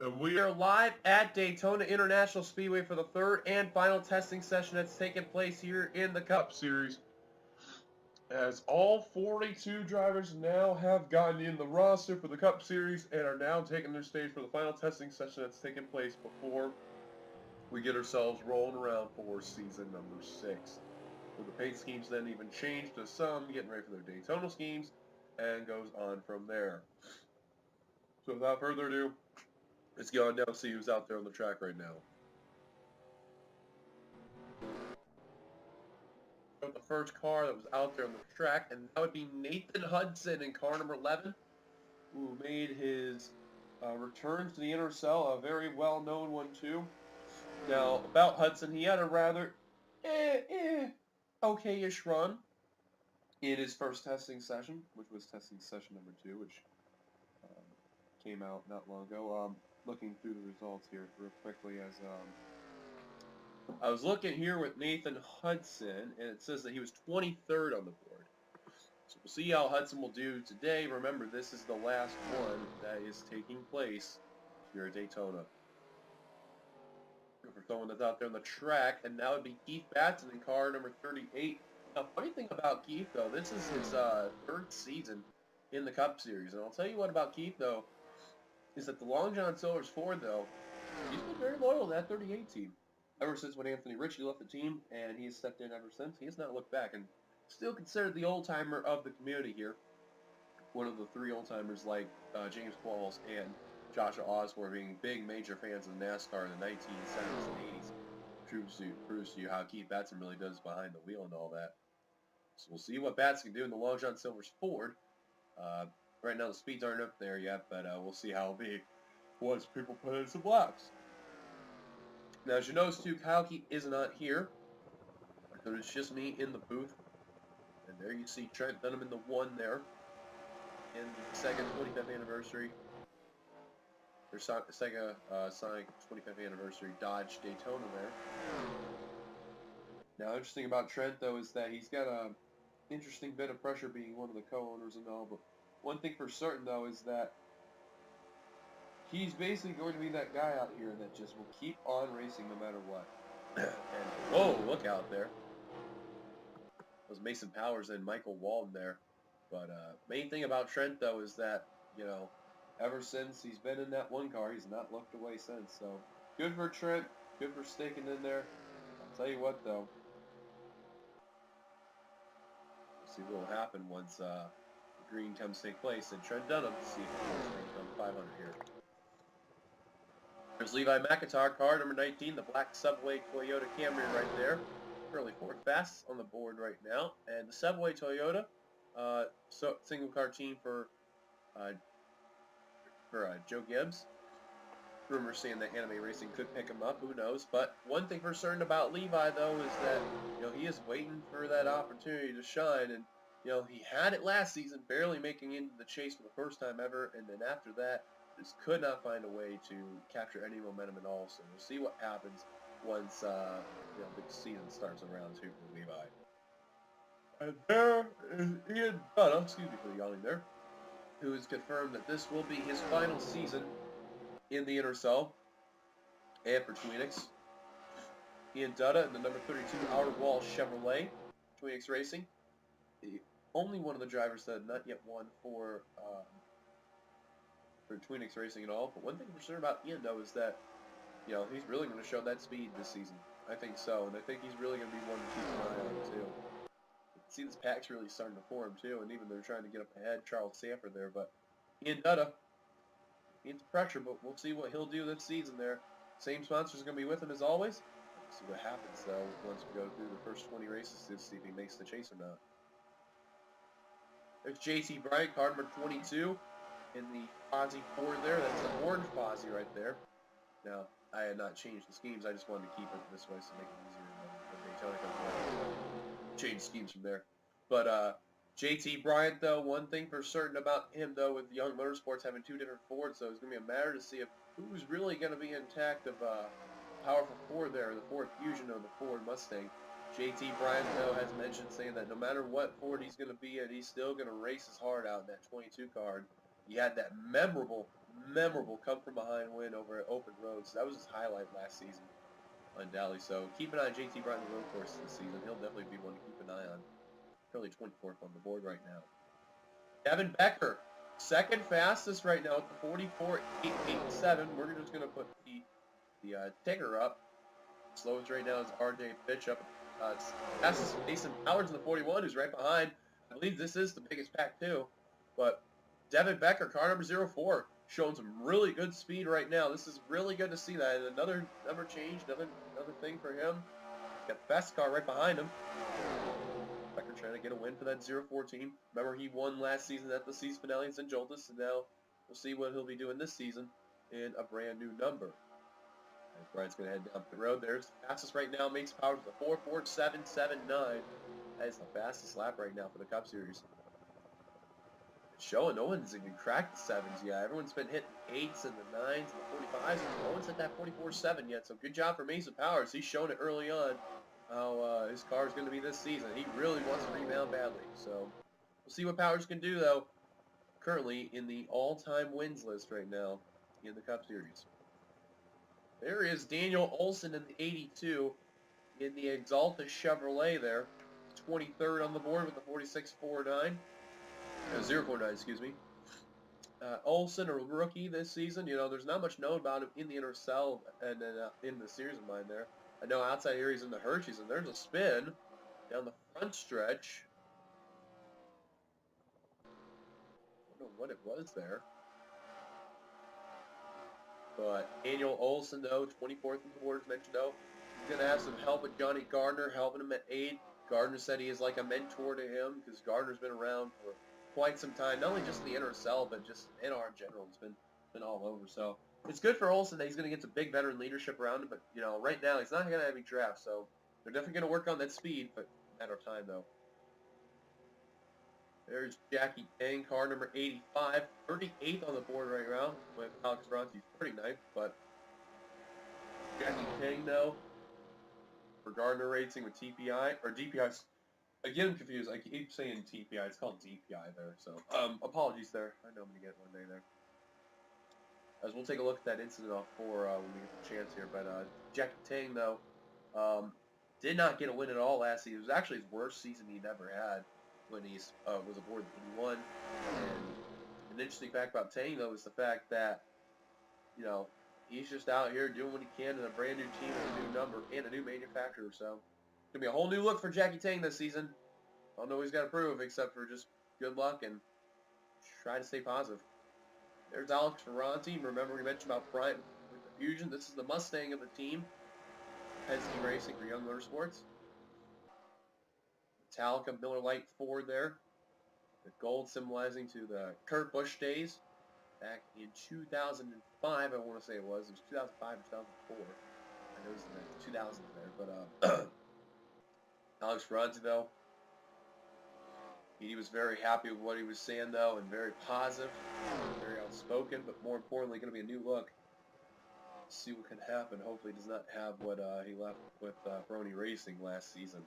And we are live at Daytona International Speedway for the third and final testing session that's taking place here in the Cup Series. As all 42 drivers now have gotten in the roster for the Cup Series and are now taking their stage for the final testing session that's taking place before we get ourselves rolling around for season number 6. With the paint schemes then even changed to some, getting ready for their Daytona schemes, and goes on from there. So without further ado, let's go on down and see who's out there on the track right now. The first car that was out there on the track, and that would be Nathan Hudson in car number 11, who made his return to the NRSL, a very well-known one too. Now, about Hudson, he had a rather okay-ish run in his first testing session, which was testing session number 2, which came out not long ago. Looking through the results here real quickly as I was looking here with Nathan Hudson, and it says that he was 23rd on the board. So we'll see how Hudson will do today. Remember, this is the last one that is taking place here at Daytona. For someone that's out there on the track, and that would be Keith Batson in car number 38. Now, funny thing about Keith, though, this is his third season in the Cup Series. And I'll tell you what about Keith, though, is that the Long John Silver's Ford, though, he's been very loyal to that 38 team. Ever since when Anthony Ritchie left the team, and he has stepped in ever since, he has not looked back, and still considered the old-timer of the community here. One of the 3 old-timers like James Qualls and Joshua Osborne being big major fans of NASCAR in the 1970s and 80s. Proves to you how Keith Batson really does behind the wheel and all that. So we'll see what Batson can do in the Long John Silver's Ford. Right now the speeds aren't up there yet, but we'll see how it'll be once people put in some laps. Now, as you notice, too, Kyle Keith is not here. So it's just me in the booth. And there you see Trent Dunham in the 1 there. In the second 25th anniversary. Their Sega Sonic 25th anniversary Dodge Daytona there. Now, interesting about Trent, though, is that he's got a interesting bit of pressure being one of the co-owners and all. But one thing for certain, though, is that he's basically going to be that guy out here that just will keep on racing no matter what. And, whoa, look out there. That was Mason Powers and Michael Walden there. But main thing about Trent, though, is that, you know, ever since he's been in that 1 car, he's not looked away since. So, good for Trent. Good for sticking in there. I'll tell you what, though. We'll see what will happen once the green comes to take place. And Trent Dunham, see if he can on 500 here. There's Levi McIntyre, car number 19, the black Subway Toyota Camry right there. Currently 4th fastest on the board right now. And the Subway Toyota, single car team for Joe Gibbs. Rumors saying that Anime Racing could pick him up. Who knows? But one thing for certain about Levi, though, is that he is waiting for that opportunity to shine. And he had it last season, barely making into the chase for the first time ever. And then after that, just could not find a way to capture any momentum at all. So we'll see what happens once the season starts around 2 for Levi. And there is Ian Dutta, excuse me for the yawning there, who has confirmed that this will be his final season in the NRSL and for Tweenix. Ian Dutta in the number 32 Outer Wall Chevrolet, Tweenix Racing. The only one of the drivers that had not yet won for Tweenix Racing at all. But one thing for sure about Ian, though, is that he's really going to show that speed this season. I think so, and I think he's really going to be one to keep an eye on, too. See, this pack's really starting to form, too, and even they're trying to get up ahead Charles Sanford there, but Ian Dutta needs pressure, but we'll see what he'll do this season there. Same sponsors are going to be with him as always. We'll see what happens, though, once we go through the first 20 races to see if he makes the chase or not. There's JT Bryant, car number 22, in the Fozzie Ford there. That's an orange Fozzie right there. Now, I had not changed the schemes. I just wanted to keep it this way to make it easier when Daytona comes around. Change schemes from there. But JT Bryant, though, one thing for certain about him, though, with Young Motorsports having 2 different Fords, so it's going to be a matter to see if who's really going to be intact of powerful Ford there, the Ford Fusion or the Ford Mustang. JT Bryant, though, has mentioned saying that no matter what Ford he's going to be in, he's still going to race his heart out in that 22 car. He had that memorable memorable come-from-behind win over at Open Roads. That was his highlight last season, undoubtedly. So keep an eye on JT Bryant the road course this season. He'll definitely be one to keep an eye on. Currently 24th on the board right now. Devin Becker, second fastest right now at the 44.887. We're just going to put the ticker up. Slowest right now is RJ Pitch up. Fastest Mason Powers in the 41, who's right behind. I believe this is the biggest pack too. But Devin Becker, car number 04, showing some really good speed right now. This is really good to see that. And another number change, another thing for him. He's got the fastest car right behind him. Becker trying to get a win for that 04 team. Remember, he won last season at the season finale in St. Joltis, and now we'll see what he'll be doing this season in a brand new number. As Brian's going to head down the road. There's the fastest right now. Makes power to the 4.4779. That is the fastest lap right now for the Cup Series. It's showing no one's even cracked the 7s yet. Everyone's been hitting 8s and the 9s and the 45s. No one's hit that 44.7 yet. So good job for Mason Powers. He's shown it early on how his car is going to be this season. He really wants to rebound badly. So we'll see what Powers can do, though. Currently in the all-time wins list right now in the Cup Series. There is Daniel Olson in the 82 in the Exalta Chevrolet there. 23rd on the board with the 46.49. 0.49, excuse me. Olson, a rookie this season. You know, there's not much known about him in the NRSL and in the series of mine there. I know outside here he's in the Hershey's, and there's a spin down the front stretch. I don't know what it was there. But Daniel Olson, though, 24th on the board, as mentioned, though. He's going to have some help with Johnny Gardner, helping him at aid. Gardner said he is like a mentor to him because Gardner's been around for quite some time, not only just in the NRSL, but just NR in general. It's been all over. So it's good for Olson that he's going to get some big veteran leadership around him. But, you know, right now he's not going to have any draft. So they're definitely going to work on that speed, but matter of time, though. There's Jackie Tang, car number 85, 38th on the board right now with Alex Bronte's 39th, but Jackie Tang, though, for Gardner Racing with TPI, or DPI, I get him confused. I keep saying TPI, it's called DPI there, so apologies there. I know I'm going to get one day there. As we'll take a look at that incident off for when we get the chance here, but Jackie Tang, though, did not get a win at all last season. It was actually his worst season he'd ever had when he was aboard the 81. And an interesting fact about Tang, though, is the fact that, you know, he's just out here doing what he can in a brand new team with a new number and a new manufacturer. So it's going to be a whole new look for Jackie Tang this season. I don't know what he's got to prove except for just good luck and try to stay positive. There's Alex Ferranti. Remember we mentioned about Bryant with the Fusion. This is the Mustang of the team. Penske Racing for Young Motorsports. Metallica Miller Lite Ford there. The gold symbolizing to the Kurt Busch days back in 2005, I want to say it was. It was 2005 or 2004. I know it was in the 2000s there. But Alex Ferranti, though, he was very happy with what he was saying, though, and very positive, very outspoken, but more importantly, going to be a new look. See what can happen. Hopefully he does not have what he left with Brony Racing last season.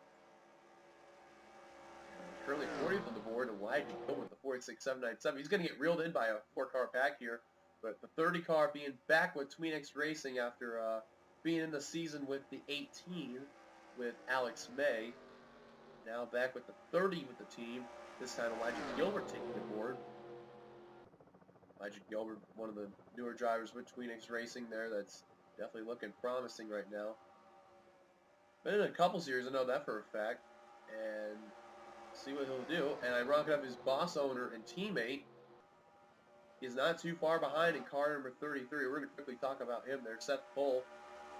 Currently 40th on the board, Elijah Gilbert with the 46.797. He's going to get reeled in by a 4-car pack here, but the 30 car being back with Tweenix Racing after being in the season with the 18 with Alex May. Now back with the 30 with the team. This time Elijah Gilbert taking the board. Elijah Gilbert, one of the newer drivers with Tweenix Racing there, that's definitely looking promising right now. Been in a couple series, I know that for a fact. And see what he'll do. And I rock up his boss owner and teammate is not too far behind in car number 33. We're going to quickly talk about him there. Seth Bull,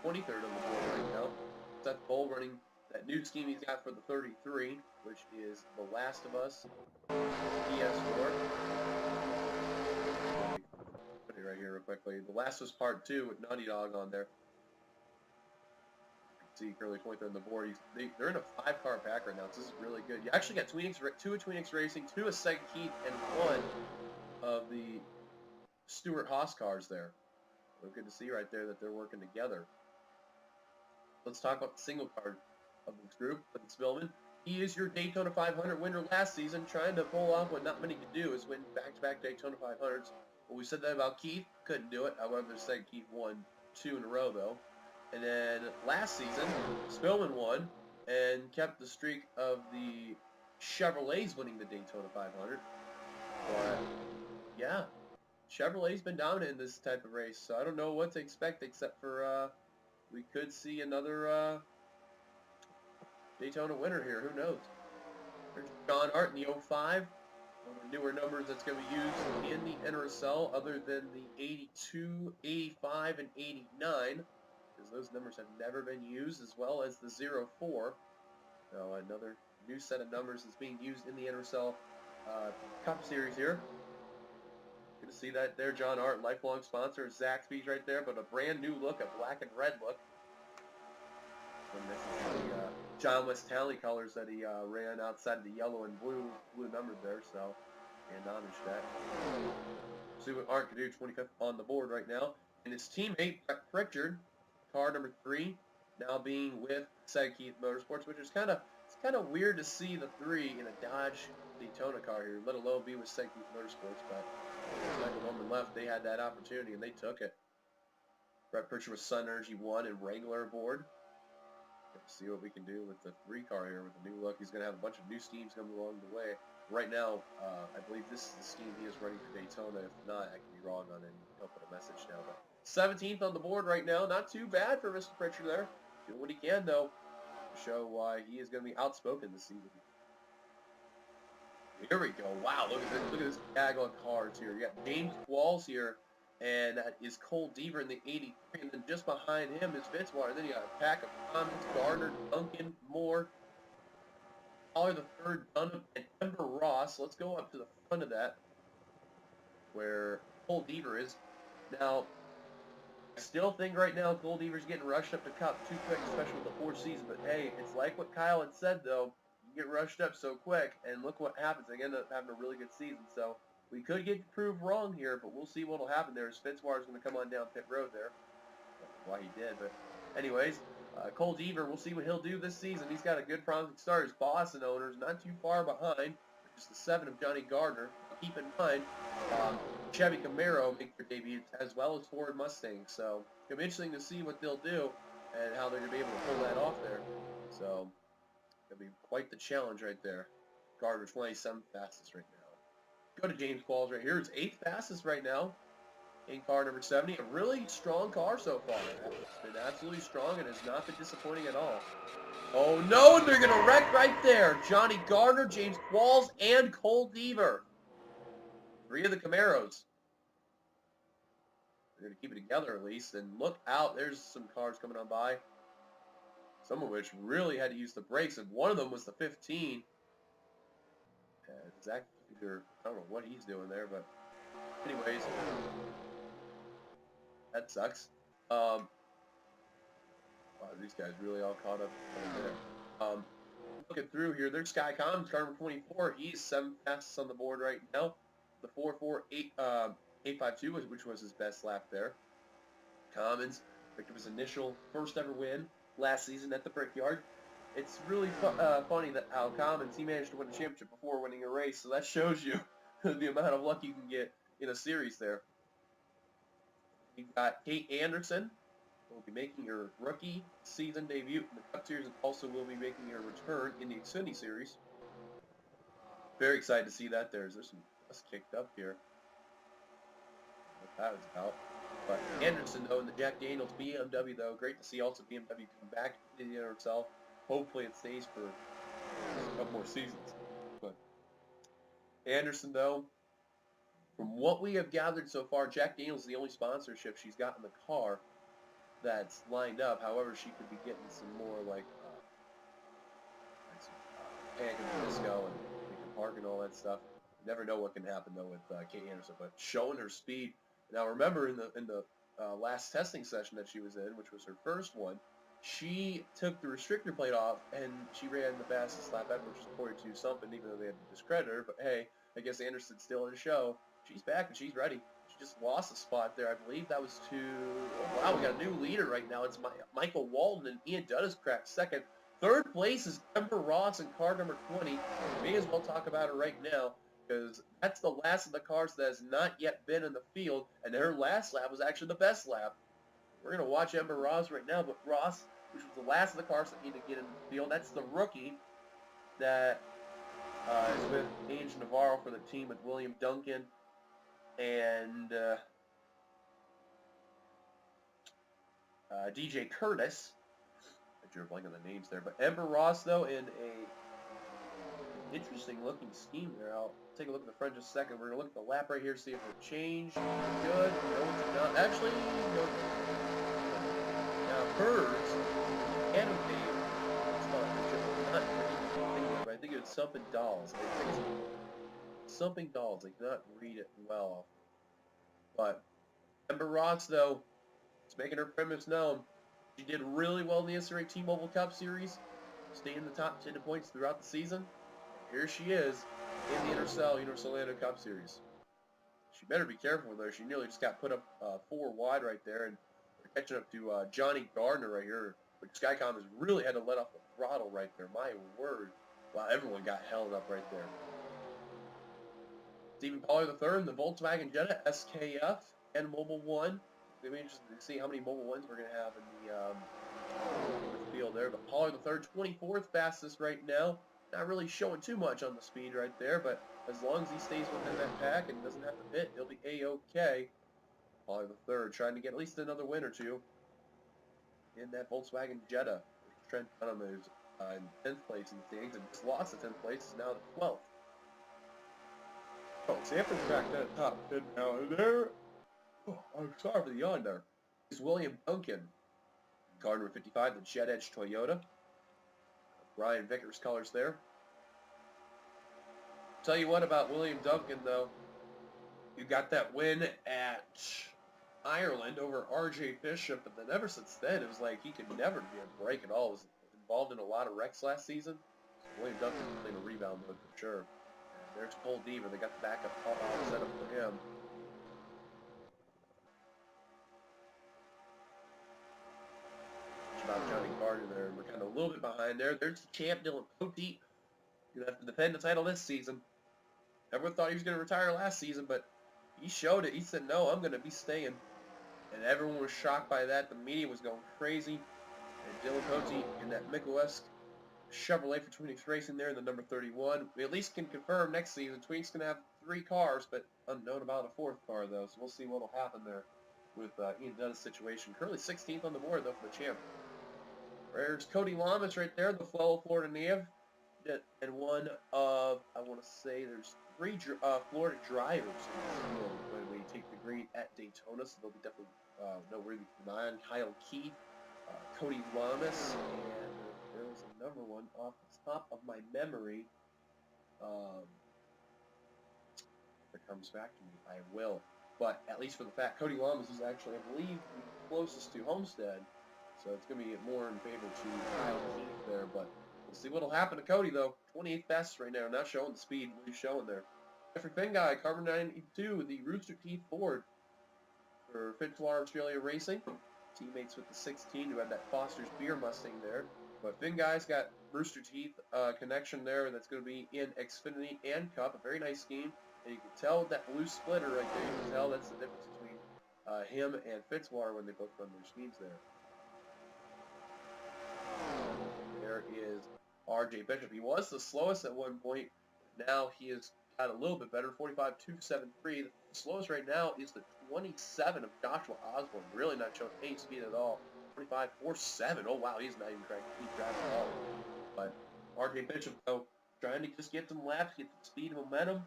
23rd on the board right now. Seth Bull running that new scheme he's got for the 33, which is The Last of Us PS4. Put it right here real quickly. The Last of Us Part 2 with Naughty Dog on there. See Curly Pointer on the board. They're in a 5-car pack right now, so this is really good. You actually got 2 of Tweenix Racing, 2 of Seg Keith, and 1 of the Stuart Haas cars there. So good to see right there that they're working together. Let's talk about the single card of this group. Spillman, he is your Daytona 500 winner last season, trying to pull off what not many could do, is win back-to-back Daytona 500s. Well, we said that about Keith. Couldn't do it. However, said Keith won 2 in a row, though. And then last season, Spillman won and kept the streak of the Chevrolets winning the Daytona 500. But, yeah, Chevrolet's been dominant in this type of race, so I don't know what to expect except for we could see another Daytona winner here. Who knows? There's John Hart in the 05. One of the newer numbers that's going to be used in the NRSL other than the 82, 85, and 89, because those numbers have never been used, as well as the 04. So another new set of numbers is being used in the NRSL Cup Series here. Going to see that there, John Hart, lifelong sponsor of Zaxby's right there, but a brand new look, a black and red look. And this is the John West Talley colors that he ran outside of the yellow and blue numbers there, so and homage that. See what Art can do, 25th on the board right now. And his teammate, Brett Pritchard, car number 3, now being with Seg Keith Motorsports, which is kind of weird to see the 3 in a Dodge Daytona car here, let alone be with Seg Keith Motorsports, but Michael Norman left, they had that opportunity and they took it. Brett Pritchard with Sun Energy 1 and Wrangler aboard. Let's see what we can do with the 3 car here with the new look. He's going to have a bunch of new steams coming along the way. Right now, I believe this is the steam he is running for Daytona. If not, I could be wrong on it. He'll put a message now. But 17th on the board right now. Not too bad for Mr. Pritchard there. Doing what he can, though, to show why he is going to be outspoken this season. Here we go. Wow, look at this gaggle of cars here. You got James Qualls here, and that is Cole Deaver in the 83, and then just behind him is Fitzwater. Then you got a pack of Thomas, Gardner, Duncan, Moore, Collar the third, Dunham, and Ember Ross. Let's go up to the front of that, where Cole Deaver is. Now, I still think right now Cole Deaver's getting rushed up to Cup too quick, especially with the 4th season. But hey, it's like what Kyle had said, though. You get rushed up so quick, and look what happens. They end up having a really good season. So we could get proved wrong here, but we'll see what will happen there. As Fitzwater's going to come on down pit road there. Why he did, but anyways, Cole Deaver, we'll see what he'll do this season. He's got a good promising start. His Boston owners not too far behind, which is the 7 of Johnny Gardner. Keep in mind, Chevy Camaro make their debut as well as Ford Mustang. So it'll be interesting to see what they'll do and how they're going to be able to pull that off there. So it'll be quite the challenge right there. Gardner 27th fastest right now. Go to James Qualls right here. It's 8th fastest right now in car number 70. A really strong car so far. It's been absolutely strong and has not been disappointing at all. Oh no, and they're going to wreck right there. Johnny Gardner, James Qualls, and Cole Deaver. 3 of the Camaros. They're going to keep it together at least. And look out, there's some cars coming on by. Some of which really had to use the brakes, and one of them was the 15. Zach, I don't know what he's doing there, but anyways, that sucks. Wow, these guys really all caught up over there. Looking through here, there's Sky Commons, car number 24. He's 7th fastest on the board right now. The 4.4852, which was his best lap there. Commons picked up his initial first ever win last season at the Brickyard. It's really funny that how Commons, he managed to win a championship before winning a race, so that shows you the amount of luck you can get in a series there. You've got Kate Anderson, who will be making her rookie season debut in the Cup Series, and also will be making her return in the Xfinity Series. Very excited to see that. There's some dust kicked up here. What that was about. But Anderson, though, in the Jack Daniels BMW, though, great to see also BMW come back to the NRSL. Hopefully it stays for a couple more seasons. But Anderson, though, from what we have gathered so far, Jack Daniels is the only sponsorship she's got in the car that's lined up. However, she could be getting some more like Panic and Disco and Lincoln Park and all that stuff. You never know what can happen though with Kate Anderson, but showing her speed. Now remember in the last testing session that she was in, which was her first one, she took the restrictor plate off and she ran the fastest lap ever, which was 42 something, even though they had to discredit her. But hey, I guess Anderson's still in the show. She's back and she's ready. She just lost a spot there. I believe that was to... Oh, wow, we got a new leader right now. It's Michael Walden and Ian Dudd is cracked second. Third place is Ember Ross in car number 20. We may as well talk about her right now. because that's the last of the cars that has not yet been in the field, and their last lap was actually the best lap. We're going to watch Ember Ross right now, but Ross, which was the last of the cars that need to get in the field, that's the rookie that is with Ange Navarro for the team with William Duncan and DJ Curtis. I drew a blank on the names there, but Ember Ross, though, in a interesting looking scheme there. I'll take a look at the front just a second. We're going to look at the lap right here, see if it changed. Good. No, it's not. Actually, no. Now, hers, Adam Dave, it's not really, but I think it was Something Dolls. I think it's Something Dolls. I cannot read it well. But Ember Ross, though, is making her premise known. She did really well in the NCAA T-Mobile Cup Series, staying in the top 10 points throughout the season. Here she is in the Universal Orlando Cup Series. She better be careful though. She nearly just got put up 4 wide right there, and we're catching up to Johnny Gardner right here. But Skycom has really had to let off the throttle right there. My word! Wow, everyone got held up right there. Stephen Pollard III, the Volkswagen Jetta SKF and Mobile One. It'll be interesting to see how many Mobile Ones we're going to have in the field there. But Pollard III, 24th fastest right now. Not really showing too much on the speed right there, but as long as he stays within that pack and doesn't have to pit, he'll be A-OK. Pollard III trying to get at least another win or two in that Volkswagen Jetta. Trent Dunham is in 10th place in the standings and just lost the 10th place, is now the 12th. Oh, Sanford's back at top 10 now. And there, I'm sorry for the yawn there, is William Duncan. Car number 55, the Jet Edge Toyota. Ryan Vickers colors there. Tell you what about William Duncan, though. You got that win at Ireland over R.J. Bishop, but then ever since then, it was like he could never be a break at all. He was involved in a lot of wrecks last season. William Duncan playing a rebound mode for sure. And there's Cole Deaver. They got the backup set up for him. About Johnny Gardner there. We're kind of a little bit behind there. There's the champ, Dylan Poteet. Going to have to defend the title this season. Everyone thought he was going to retire last season, but he showed it. He said, no, I'm going to be staying. And everyone was shocked by that. The media was going crazy. And Dylan Poteet in that Mikulesk Chevrolet for Twinix Racing there in the number 31. We at least can confirm next season Twinix going to have 3 cars, but unknown about a 4th car, though. So we'll see what will happen there with Ian Dunn's situation. Currently 16th on the board, though, for the champ. There's Cody Lamas right there, the fellow Florida native, and one of, I want to say, there's 3 Florida drivers in the field when we take the green at Daytona, so they'll be definitely noteworthy. Ryan, Kyle Keith, Cody Lamas, and there was another one off the top of my memory. If it comes back to me, I will. But at least for the fact, Cody Lamas is actually, I believe, the closest to Homestead. So it's going to be more in favor to Kyle Keith there. But we'll see what will happen to Cody, though. 28th fastest right now. Not showing the speed. What he's showing there. Jeffrey Finguy, Carbon 92, the Rooster Teeth Ford for Fitzwater Australia Racing. Teammates with the 16 who had that Foster's Beer Mustang there. But Finguy's got Rooster Teeth connection there, and that's going to be in Xfinity and Cup. A very nice scheme. And you can tell with that blue splitter right there, you can tell that's the difference between him and Fitzwater when they both run their schemes there. There is R.J. Bishop. He was the slowest at one point. Now he has got a little bit better, 45.273. The slowest right now is the 27 of Joshua Osborne. Really not showing any speed at all. 25.47. Oh, wow, he's not even trying to keep driving at all. But R.J. Bishop, though, trying to just get some laps, get some speed and momentum.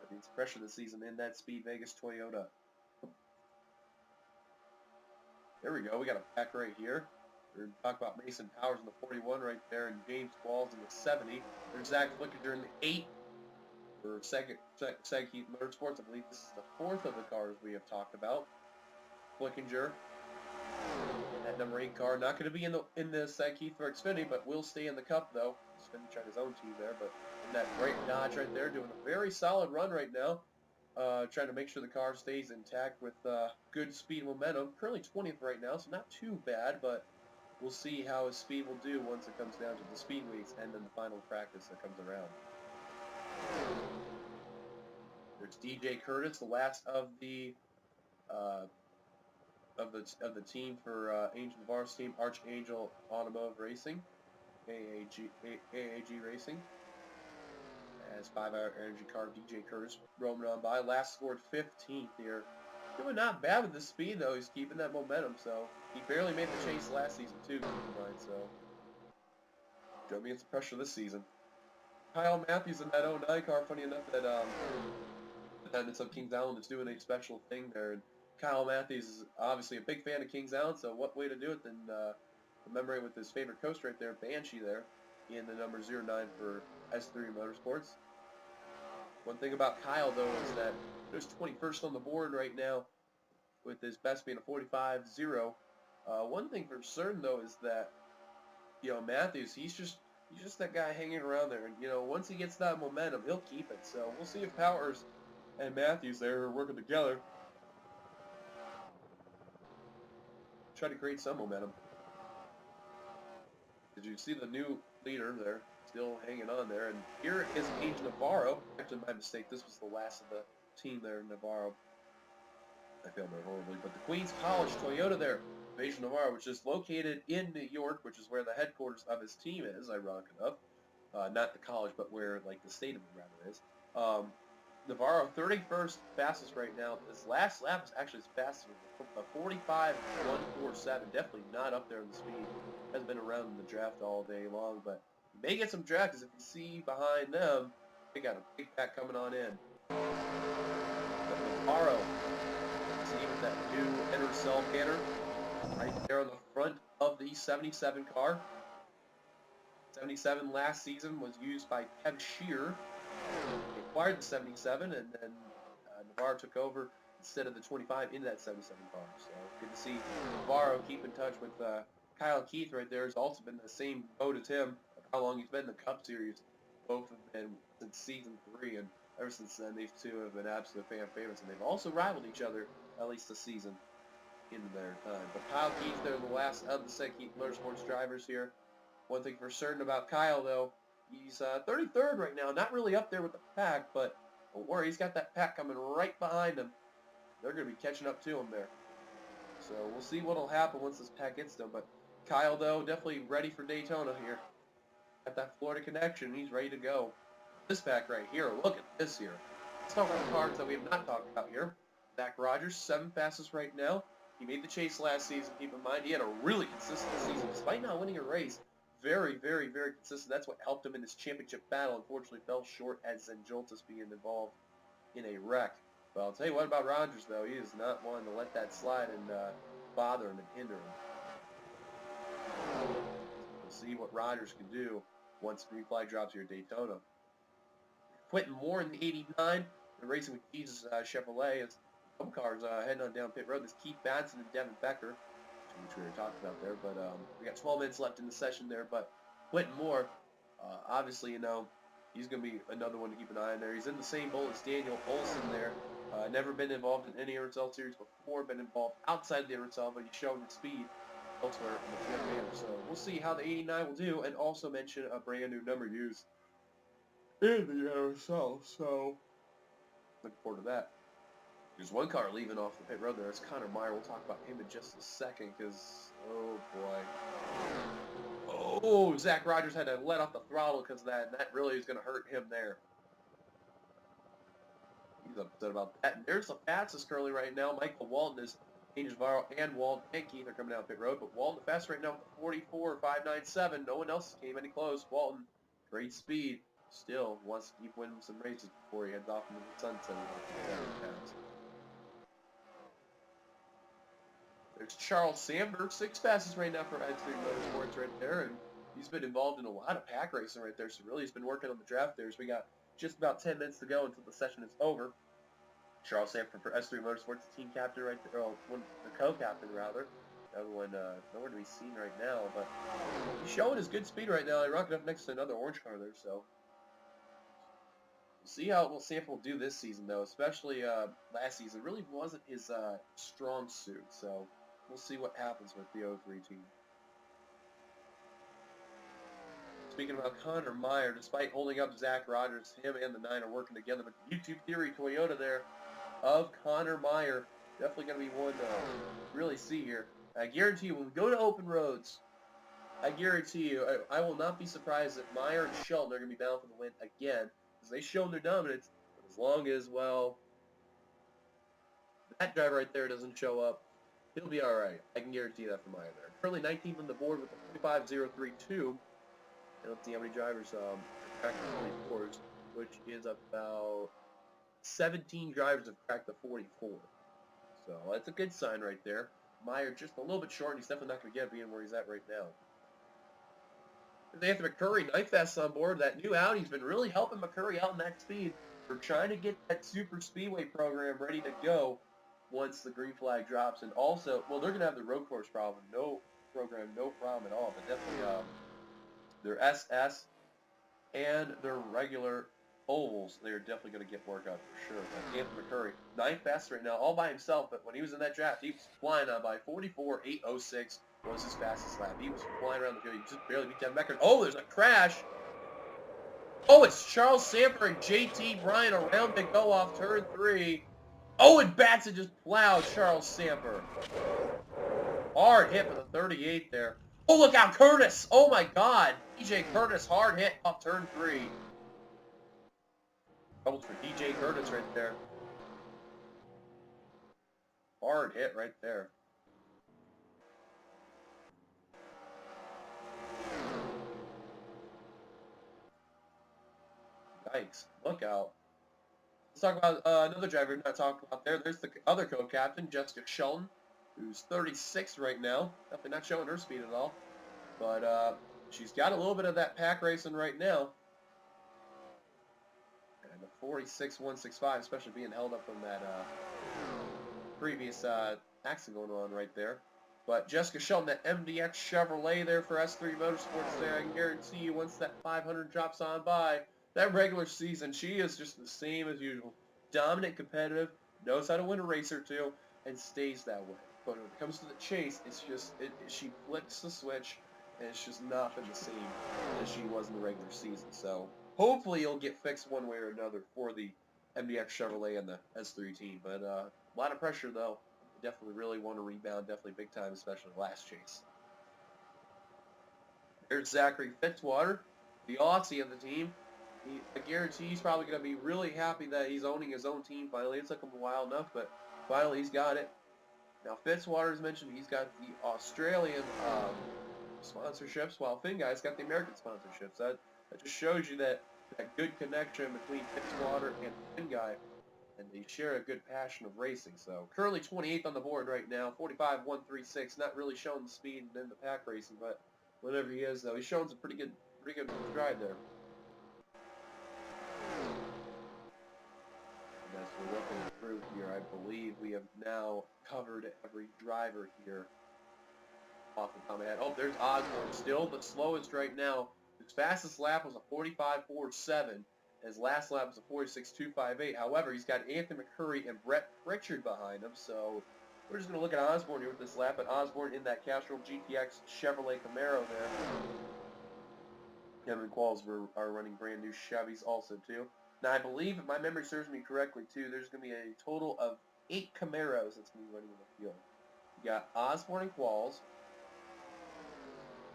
That means pressure this season in that Speed Vegas Toyota. There we go. We got a pack right here. We're going to talk about Mason Powers in the 41 right there, and James Walls in the 70. There's Zach Flickinger in the 8 for Seg Heath Motorsports. I believe this is the 4th of the cars we have talked about. Flickinger, that number 8 car, not going to be in the Seg Heath for Xfinity, but will stay in the Cup though. Xfinity tried his own team there, but in that great Dodge right there, doing a very solid run right now. Trying to make sure the car stays intact with good speed momentum. Currently 20th right now, so not too bad, but we'll see how his speed will do once it comes down to the speed weeks and then the final practice that comes around. There's DJ Curtis, the last uh, of the team for Angel Navarro's team, Archangel Automotive Racing, AAG Racing. As 5-hour energy car DJ Curtis roaming on by. Last scored 15th here. Doing not bad with the speed though. He's keeping that momentum. So he barely made the chase last season too. Keep in mind. So drove against the pressure this season. Kyle Matthews in that 09 car. Funny enough that attendance of Kings Island is doing a special thing there. And Kyle Matthews is obviously a big fan of Kings Island. So what way to do it than commemorate with his favorite coach right there, Banshee there, in the number 09 for S3 Motorsports. One thing about Kyle, though, is that there's 21st on the board right now with his best being a 45.0. One thing for certain, though, is that, Matthews, he's just that guy hanging around there. And, once he gets that momentum, he'll keep it. So we'll see if Powers and Matthews there are working together. Try to create some momentum. Did you see the new leader there? Still hanging on there. And here is Angel Navarro. Actually, my mistake. This was the last of the team there, Navarro. I failed there horribly. But the Queens College Toyota there, Angel Navarro, which is located in New York, which is where the headquarters of his team is, ironic enough. Not the college, but where, the state of it rather is. Navarro, 31st fastest right now. His last lap is actually his fastest. A 45.147. Definitely not up there in the speed. Has been around in the draft all day long, but you may get some draft because if you see behind them, they got a big pack coming on in. But Navarro, see with that new NRSL banner right there on the front of the 77 car. 77 last season was used by Kev Shear. He acquired the 77, and then Navarro took over instead of the 25 into that 77 car. So good to see Navarro keep in touch with Kyle Keith right there. Has also been the same boat as him of how long he's been in the Cup Series. Both have been since season 3, and ever since then, these two have been absolute fan favorites, and they've also rivaled each other at least a season into their time. But Kyle Keith, they're the last of the Keith Motorsports drivers here. One thing for certain about Kyle, though, he's 33rd right now. Not really up there with the pack, but don't worry, he's got that pack coming right behind him. They're going to be catching up to him there. So we'll see what will happen once this pack gets done. But Kyle, though, definitely ready for Daytona here. Got that Florida connection. He's ready to go. This pack right here, look at this here. Let's talk about the cars that we have not talked about here. Zach Rogers, 7th fastest right now. He made the chase last season, keep in mind. He had a really consistent season, despite not winning a race. Very, very, very consistent. That's what helped him in his championship battle. Unfortunately, fell short as Zenjoltas being involved in a wreck. But I'll tell you what about Rogers, though. He is not one to let that slide and bother him and hinder him. We'll see what Rogers can do once green flag drops here at Daytona. Quentin Moore in the 89. They're racing with Jesus Chevrolet. As some cars heading on down pit road. There's Keith Batson and Devin Becker, which we were talking about there. But we got 12 minutes left in the session there. But Quentin Moore, obviously, he's going to be another one to keep an eye on there. He's in the same boat as Daniel Olson there. Never been involved in any NRSL series before. Been involved outside the NRSL, but he's showing his speed elsewhere in the field manner. So we'll see how the 89 will do. And also mention a brand new number used in the NRSL. So looking forward to that. There's one car leaving off the pit road there. It's Connor Meyer. We'll talk about him in just a second because, oh boy. Oh, Zach Rogers had to let off the throttle because of that, and that really is going to hurt him there. He's upset about that. And there's the fastest currently right now. Michael Walton is Angel Navarro and Walton and Keith are coming down pit road, but Walton the fastest right now with 44.597. No one else came any close. Walton, great speed. Still wants to keep winning some races before he heads off into the sunset. There's Charles Sandberg, 6th fastest right now for S3 Motorsports right there, and he's been involved in a lot of pack racing right there, so really he's been working on the draft there. So we got just about 10 minutes to go until the session is over. Charles Sandberg for S3 Motorsports, the team captain right there, the co-captain rather. The other one nowhere to be seen right now, but he's showing his good speed right now. He's rocking up next to another orange car there, so we'll see how Sandberg will do this season, though, especially last season. It really wasn't his strong suit, so we'll see what happens with the 03 team. Speaking about Connor Meyer, despite holding up Zach Rogers, him and the 9 are working together. But the YouTube Theory Toyota there of Connor Meyer, definitely going to be one to really see here. I guarantee you, when we go to open roads, I guarantee you, I will not be surprised if Meyer and Shelton are going to be bound for the win again, because they've shown their dominance. But as long as, well, that driver right there doesn't show up, he'll be all right. I can guarantee that for Meyer there. Currently 19th on the board with a 45.032. And let's see how many drivers cracked the 44s, which is about 17 drivers have cracked the 44. So that's a good sign right there. Meyer just a little bit short, and he's definitely not going to get being where he's at right now. Anthony McCurry, ninth fast on board. That new Audi's been really helping McCurry out in that speed. We're trying to get that super speedway program ready to go once the green flag drops. And also, well, they're going to have the road course problem. No program, no problem at all. But definitely their SS and their regular ovals, they're definitely going to get work out for sure. But Anthony McCurry, ninth fast right now, all by himself. But when he was in that draft, he was flying on by 44.806. Was his fastest lap. He was flying around the field. He just barely beat Devin Becker. Oh, there's a crash. Oh, it's Charles Samper and JT Bryan around to go off turn 3. Oh, and Batson just plowed Charles Samper. Hard hit for the 38 there. Oh, look out, Curtis. Oh, my God. DJ Curtis, hard hit off turn 3. Troubles for DJ Curtis right there. Hard hit right there. Yikes. Look out. Let's talk about another driver we're not talking about there. There's the other co-captain, Jessica Shelton, who's 36 right now. Definitely not showing her speed at all. But she's got a little bit of that pack racing right now. And the 46.165, especially being held up from that previous accident going on right there. But Jessica Shelton, that MDX Chevrolet there for S3 Motorsports there, I can guarantee you once that 500 drops on by, that regular season, she is just the same as usual. Dominant, competitive, knows how to win a race or two, and stays that way. But when it comes to the chase, it's just, she flips the switch, and it's just not been the same as she was in the regular season. So hopefully it'll get fixed one way or another for the MDX Chevrolet and the S3 team. But a lot of pressure, though. Definitely really want to rebound, definitely big time, especially the last chase. There's Zachary Fitzwater, the Aussie of the team. I guarantee he's probably going to be really happy that he's owning his own team finally. It took him a while enough, but finally he's got it. Now, Fitzwater, as mentioned, he's got the Australian sponsorships, while Finn Guy's got the American sponsorships. That just shows you that good connection between Fitzwater and Finn Guy, and they share a good passion of racing. So currently 28th on the board right now, 45.136. Not really showing the speed in the pack racing, but whatever he is, though, he's showing some pretty good stride there. And as we're looking through here, I believe we have now covered every driver here off the top of my head. Oh, there's Osborne, still the slowest right now. His fastest lap was a 45.47. His last lap was a 46.258. However, he's got Anthony McCurry and Brett Pritchard behind him. So we're just going to look at Osborne here with this lap. And Osborne in that Castrol GTX Chevrolet Camaro there. Him and Qualls are running brand new Chevys also too. Now I believe, if my memory serves me correctly too, there's going to be a total of 8 Camaros that's going to be running in the field. You got Osborne and Qualls.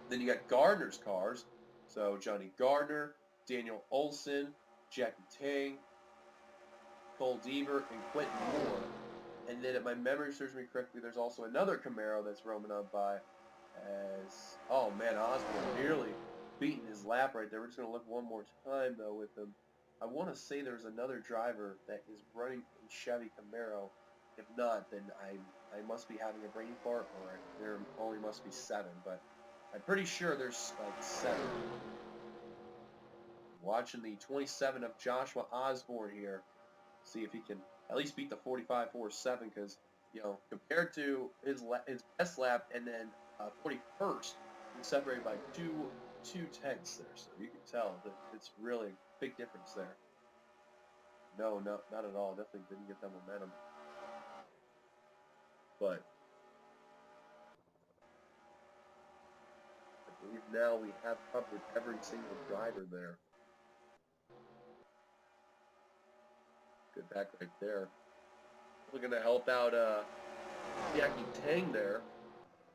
Then you got Gardner's cars. So Johnny Gardner, Daniel Olson, Jackie Tang, Cole Deaver, and Quentin Moore. And then, if my memory serves me correctly, there's also another Camaro that's roaming on by as, oh man, Osborne nearly beating his lap right there. We're just going to look one more time, though, with him. I want to say there's another driver that is running a Chevy Camaro. If not, then I must be having a brain fart, or there only must be 7, but I'm pretty sure there's like 7. Watching the 27 of Joshua Osborne here. See if he can at least beat the 45.47, because, you know, compared to his best lap and then 41st, he's separated by two tenths there. So you can tell that it's really a big difference there. No, not at all. Definitely didn't get that momentum. But I believe now we have covered every single driver there. Good back right there. We're going to help out Jackie Tang there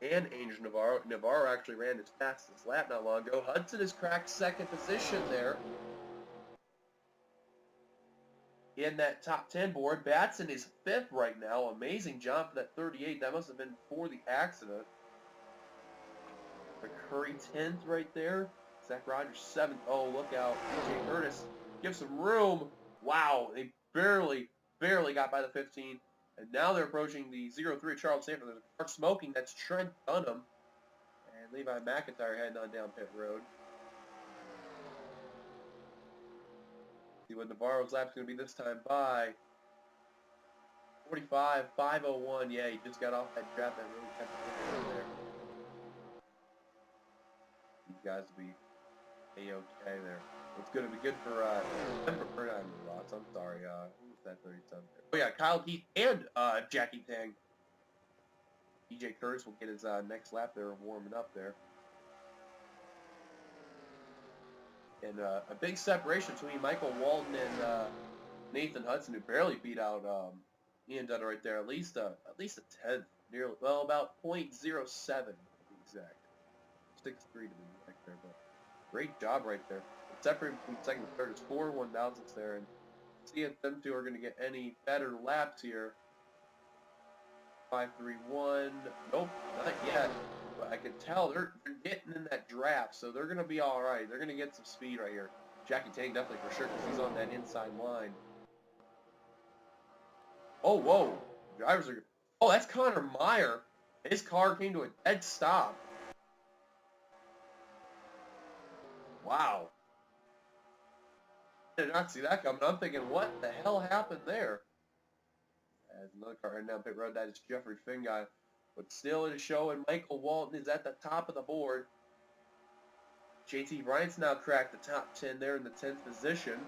and Angel Navarro. Navarro actually ran his fastest lap not long ago. Hudson has cracked second position there in that top 10 board. Batson is 5th right now. Amazing job for that 38. That must have been before the accident. McCurry 10th right there. Zach Rogers 7th. Oh, look out. Jay Curtis, give some room. Wow, they barely got by the 15. And now they're approaching the 03 Charles Sanford. There's a car smoking. That's Trent Dunham. And Levi McIntyre heading on down pit road. See what Navarro's lap's going to be this time by. 45, 5:01. Yeah, he just got off that trap that really kept him there. These guys will be A-okay there. It's going to be good for Ross. I'm sorry. Who's that 37? Oh, yeah, Kyle Keith and Jackie Tang. DJ Curtis will get his next lap there warming up there. And a big separation between Michael Walton and Nathan Hudson, who barely beat out Ian Dunn right there. At least a tenth, nearly. Well, about 0.07 to be exact. 6.3 to be exact there, but great job right there. The separation between second and third is 4 1,000ths there, and see if them two are going to get any better laps here. 5.31. Nope, not yet. But I can tell they're getting in that draft, so they're going to be all right. They're going to get some speed right here. Jackie Tang definitely for sure because he's on that inside line. Oh, whoa. Drivers are... Oh, that's Connor Meyer. His car came to a dead stop. Wow. I did not see that coming. I'm thinking, what the hell happened there? As another car heading down pit road, that is Jeffrey Finguy. But still it is showing Michael Walton is at the top of the board. JT Bryant's now cracked the top 10 there in the 10th position.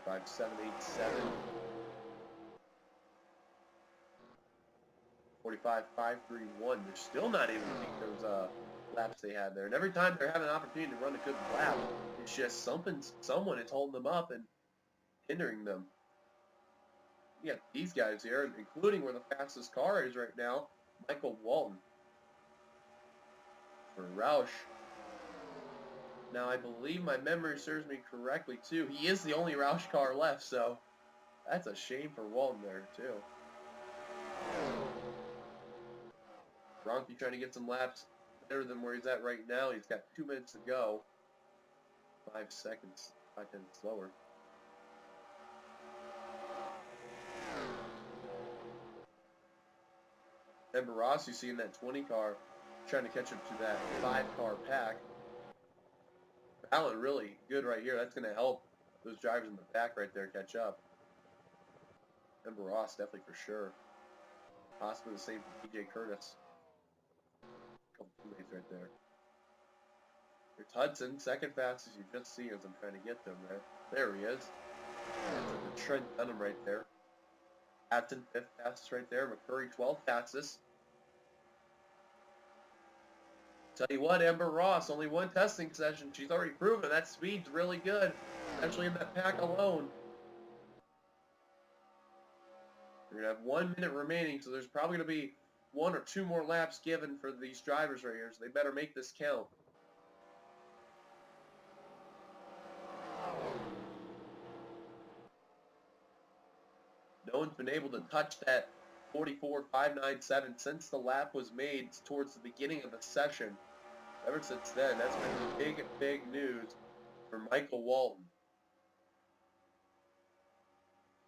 .45, 787. 45, 531. They're still not able to beat those laps they had there. And every time they're having an opportunity to run a good lap, it's just someone is holding them up and hindering them. You got these guys here, including where the fastest car is right now, Michael Walton. For Roush. Now, I believe my memory serves me correctly, too. He is the only Roush car left, so that's a shame for Walton there, too. Ronky trying to get some laps better than where he's at right now. He's got 2 minutes to go. 5 seconds. 5 minutes slower. Ember Ross, you see in that 20 car, trying to catch up to that 5-car pack. Allen really good right here. That's going to help those drivers in the back right there catch up. Ember Ross, definitely for sure. Possibly the same for PJ Curtis. Couple teammates right there. There's Hudson, second fastest. You just see as I'm trying to get them there. There he is. The Trent Dunham right there. Atton, 5th fastest right there. McCurry, 12th fastest. Tell you what, Ember Ross, only one testing session. She's already proven that speed's really good, especially in that pack alone. We're going to have 1 minute remaining, so there's probably going to be 1 or 2 more laps given for these drivers right here, so they better make this count. No one's been able to touch that 44.597 since the lap was made towards the beginning of the session. Ever since then, that's been big news for Michael Walton.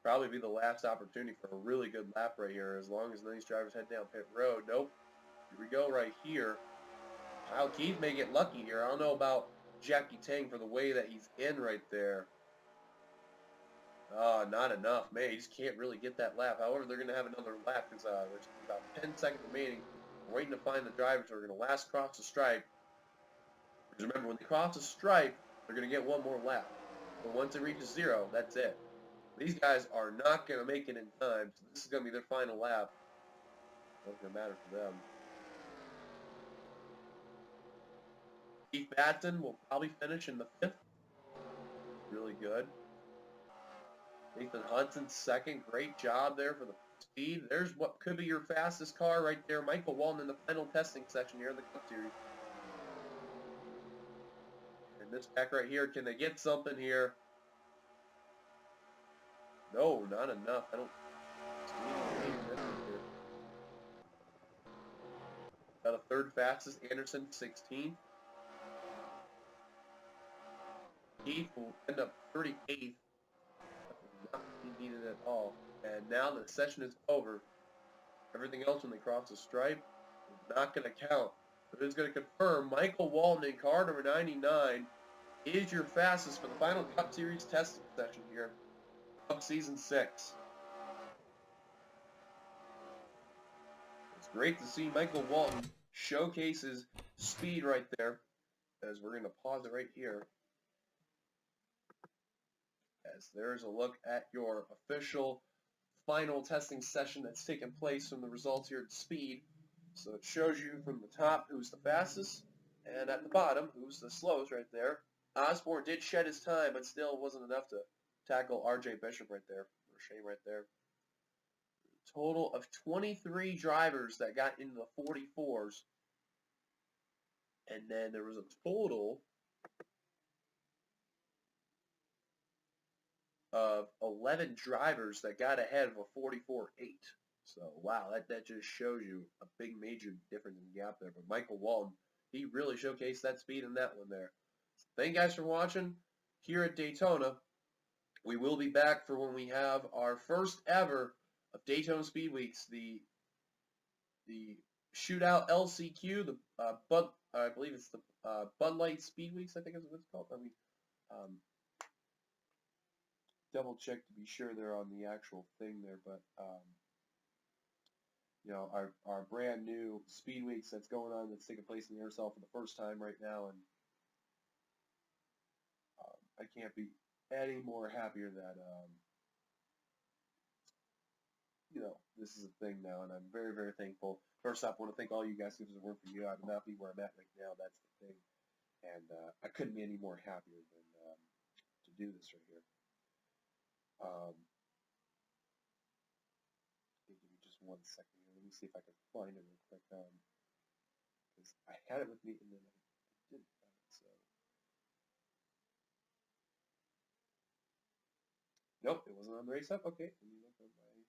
Probably be the last opportunity for a really good lap right here, as long as none of these drivers head down pit road. Nope. Here we go right here. Kyle Keith may get lucky here. I don't know about Jackie Tang for the way that he's in right there. Not enough. Man, he just can't really get that lap. However, they're going to have another lap because there's about 10 seconds remaining. We're waiting to find the drivers who are going to last cross the stripe. Because remember, when they cross the stripe, they're going to get 1 more lap. But once it reaches 0, that's it. These guys are not going to make it in time, so this is going to be their final lap. Not going to matter for them. Keith Batson will probably finish in the 5th. Really good. Nathan Hudson second. Great job there for the speed. There's what could be your fastest car right there. Michael Walton in the final testing section here in the Cup Series. And this pack right here, can they get something here? No, not enough. I don't see any difference here. Got a third fastest, Anderson 16th. Keith will end up 38th. Not be needed at all. And now the session is over. Everything else when they cross the stripe is not going to count. But it's going to confirm Michael Walton in car number 99 is your fastest for the final Cup Series testing session here of Season 6. It's great to see Michael Walton showcase his speed right there, as we're going to pause it right here. As there's a look at your official final testing session that's taken place from the results here at speed. So it shows you from the top who's the fastest, and at the bottom who's the slowest right there. Osborne did shed his time, but still wasn't enough to tackle R.J. Bishop right there, or Shane right there. A total of 23 drivers that got into the 44s, and then there was a total of 11 drivers that got ahead of a 44-8. So, wow, that just shows you a big major difference in gap there. But Michael Walton, he really showcased that speed in that one there. So thank you guys for watching here at Daytona. We will be back for when we have our first ever of Daytona Speed Weeks, the Shootout LCQ, the I believe it's the Bud Light Speed Weeks, I think is what it's called. Let me double check to be sure they're on the actual thing there, but you know, our brand new Speed Weeks that's going on, that's taking place in the NRSL for the first time right now, and I can't be any more happier that you know, this is a thing now, and I'm very, very thankful. First off, I want to thank all you guys, because if it weren't for you, I would not be where I'm at right now. That's the thing, and I couldn't be any more happier than to do this right here. Give me just 1 second here. Let me see if I can find it real quick, because I had it with me and then I didn't find it. So, nope, it wasn't on the race up. Okay, let me look on my.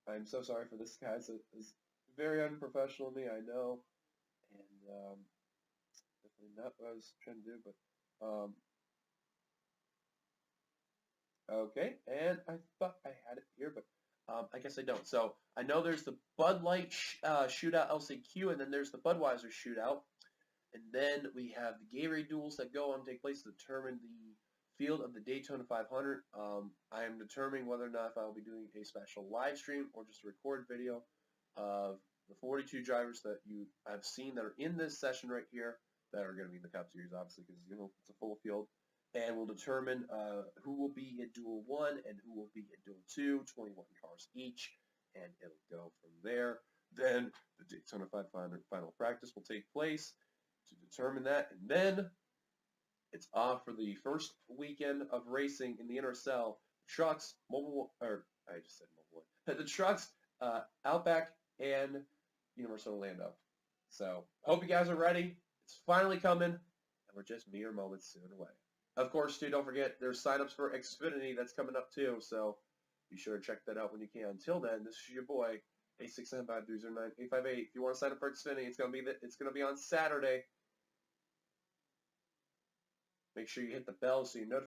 I'm so sorry for this, guys. It's very unprofessional of me, I know, and definitely not what I was trying to do. But okay, and I thought I had it here, but I guess I don't. So I know there's the Bud Light Shootout LCQ, and then there's the Budweiser Shootout, and then we have the Gatorade duels that go on to take place to determine the field of the Daytona 500. I am determining whether or not if I will be doing a special live stream or just a recorded video of the 42 drivers that you have seen that are in this session right here that are going to be in the Cup Series, obviously, because you know it's a full field. And we'll determine who will be in Duel 1 and who will be in Duel 2, 21 cars each, and it'll go from there. Then the Daytona 500 final practice will take place to determine that, and then it's off for the first weekend of racing in the NRSL. Trucks, Mobile, or I just said Mobile One. The Trucks, Outback, and Universal Orlando. So, hope you guys are ready. It's finally coming, and we're just mere moments soon away. Of course, too, don't forget, there's signups for Xfinity that's coming up, too, so be sure to check that out when you can. Until then, this is your boy, 869-530-9858. If you want to sign up for Xfinity, it's gonna be on Saturday. Make sure you hit the bell so you know